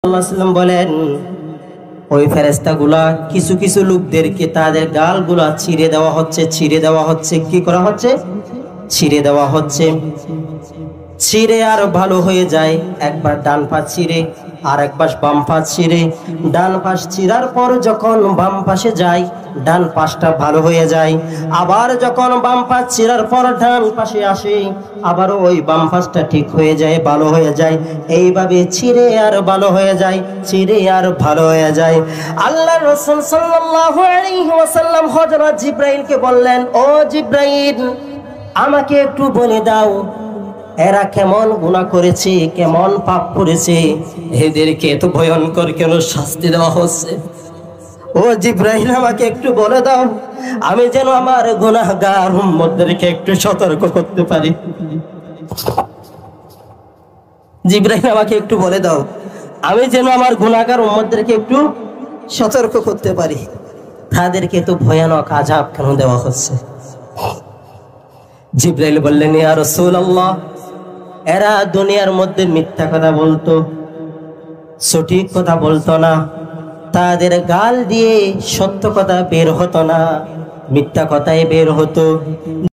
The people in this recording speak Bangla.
সাল্লাল্লাহু বলেন ওই ফেরেশতাগুলা কিছু কিছু লোকদেরকে তাদের গালগুলা ছিঁড়ে দেওয়া হচ্ছে কি করা হচ্ছে ছিঁড়ে দেওয়া হচ্ছে ছিঁড়ে আর ভালো হয়ে যায়। একবার ডান পা ছিঁড়ে আর একবার বাম পা ছিঁড়ে, ডান পাশ ছিঁড়ার পর যখন বাম পাশে যায় ডান পাশটা ভালো হয়ে যায়, আবার যখন বাম পাশ ছিঁড়ার পর ডান পাশে আসে আবারও ওই বাম পাশটা ঠিক হয়ে যায়, ভালো হয়ে যায়। এইভাবে ছিঁড়ে আর ভালো হয়ে যায়, ছিঁড়ে আর ভালো হয়ে যায়। আল্লাহর রাসূল সাল্লাল্লাহু আলাইহি ওয়াসাল্লাম হযরত জিবরাইলকে বললেন, ও জিবরাইল, আমাকে একটু বলে দাও এরা কেমন গুনাহ করেছে, কেমন পাপ করেছে, এদেরকে এত ভয়ঙ্কর কেন শাস্তি দেওয়া হচ্ছে? ও জিবরাইল, আমাকে একটু বলে দাও আমি যেন আমার গুনাহগার উম্মতদেরকে একটু সতর্ক করতে পারি। জিবরাইল, আমাকে একটু বলে দাও আমি যেন আমার গুনাহগার উম্মতদেরকে একটু সতর্ক করতে পারি, তাদেরকে তো ভয়ানক আযাব কেন দেওয়া হচ্ছে? জিবরাইল বললেন, ইয়া রাসূলুল্লাহ, এরা দুনিয়ার মধ্যে মিথ্যা কথা বলতো, সঠিক কথা বলতো না, তাদের গাল দিয়ে সত্য কথা বের হতো না, মিথ্যা কথাই বের হতো।